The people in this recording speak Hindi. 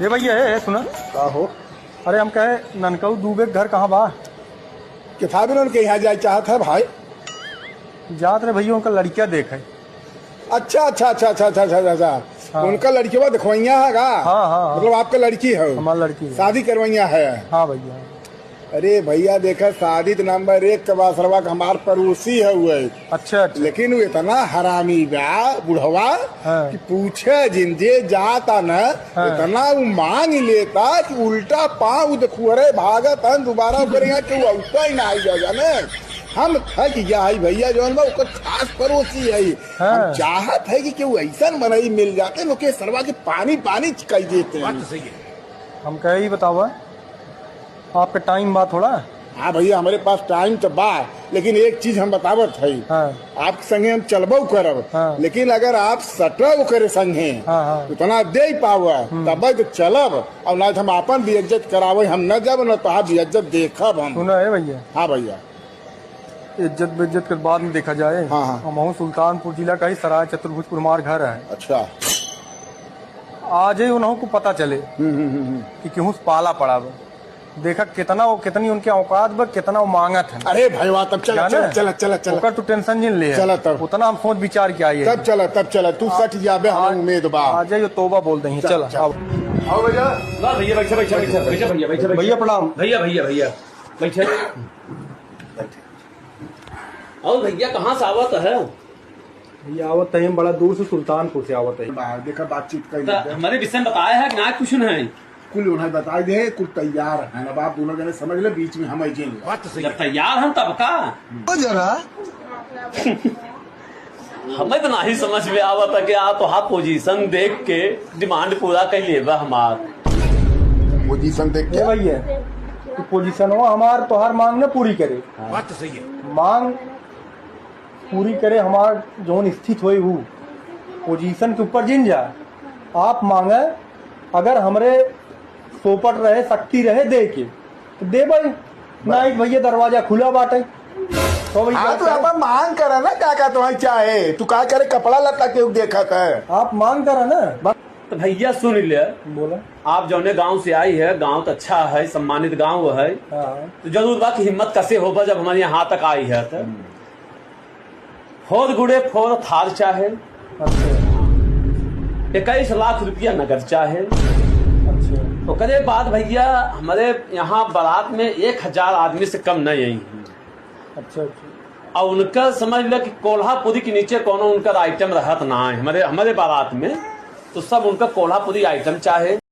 ये भैया है सुना का हो अरे हम कहे ननकऊ दूबे के घर कहाँ बा किथा भी उनके यहाँ जाए चाहत है भाई। जात रे भैया उनका लड़किया देखे। अच्छा अच्छा अच्छा अच्छा अच्छा अच्छा अच्छा हाँ। उनका लड़की दिखवैया है का? हाँ, हाँ। मतलब आपका लड़की है? हमारी लड़की है। शादी करवैया है? हाँ भैया। अरे भैया देखा शादी तो नंबर 1 का बासरवा का हमार पड़ोसी है वो। अच्छा अच्छा। लेकिन वो इतना हरामी बा बुढ़वा हाँ। कि पूछे जिंदे जाता न हाँ। इतना वो मांग लेता कि उल्टा पाँव देखू अरे भागत है दोबारा करेंगे कि वो उल्टा ही ना आई जाएगा न। हम थक गया है भैया जो है उसका खास पड़ोसी है। हाँ। हम चाहत है कि वो ऐसा मनई मिल जाते लोग के सरवा के पानी पानी कह देते हैं। हम कहे ही बतावा आपका टाइम बा थोड़ा। हाँ भैया हमारे पास टाइम तो बा लेकिन एक चीज हम बतावत है। हाँ। आपके संगे हम चलबो करब। हाँ। लेकिन अगर आप सटब करे संगे हाँ, हाँ। उतना दे पावा तब तो चलब और ना हम अपन भी इज्जत करावे हम न जब न तो आप इज्जत देखब हम। सुना है भैया हाँ भैया इज्जत बेइज्जत के बाद में देखा जाए। हाँ, हाँ। हम सुल्तानपुर जिला का ही सराय चतुर्भुजपुर हमार घर है। अच्छा आज ही उन्हों को पता चले कि केहू से पाला पड़ा बा। देखा कितनी उनके औकात बा कितना वो मांगत है। अरे भैया तब चला चला चला चला चला ओकर तू टेंशन जिन ले चला तब। उतना हम सोच विचार के आइए तब चला तू सट जाबे हम उम्मीद बा। आ जाइए तोबा बोल देंगे। चल आओ आओ भैया। ना भैया बैठा बैठा बैठा बैठा भैया बैठा भैया प्रणाम। भैया भैया भैया बैठे। और भैया कहाँ से आवत है? भैया आवत है बड़ा दूर से सुल्तानपुर से आवत है। बाहर देखा बातचीत तो कर हमारे विषय में बताया है कि ना कुछ नहीं कुल उन्हें बता दे कुल तैयार है अब आप दोनों जने समझ ले बीच में हम आई जब तैयार हम तब का जरा हमें तो नहीं समझ में आवत है कि आप तो हाथ पोजीशन देख के डिमांड पूरा कर लेबा हमार पोजीशन देख ये भैया कि पोजीशन हो हमार तो हर मांग न पूरी करे। बात तो सही है। मांग पूरी करे हमार जोन स्थित होई हूँ पोजीशन के ऊपर जिन जा आप मांगे अगर हमरे सोपट रहे शक्ति रहे दे के तो दे भाई नहीं भैया दरवाजा खुला बाटे तो हाँ तो आप मांग करा ना क्या तुम्हें चाहे तू क्या करे कपड़ा लता के देखा था आप मांग करा ना। तो भैया सुन ले बोला आप जौने गांव से आई है गांव तो अच्छा है सम्मानित गांव है हाँ। तो जरूर बा की हिम्मत कैसे होगा जब हमारे यहाँ तक आई है तो फोर गुड़े फोर थार चाहे अच्छा 21 लाख रुपया नगद चाहे। अच्छा तो करे बाद भैया हमारे यहाँ बारात में 1000 आदमी से कम नहीं आई है। अच्छा अच्छा और उनका समझ लो कि कोल्हापुरी के नीचे कोनो उनका आइटम रहत ना है हमारे बारात में तो सब उनका कोल्हापुरी आइटम चाहे।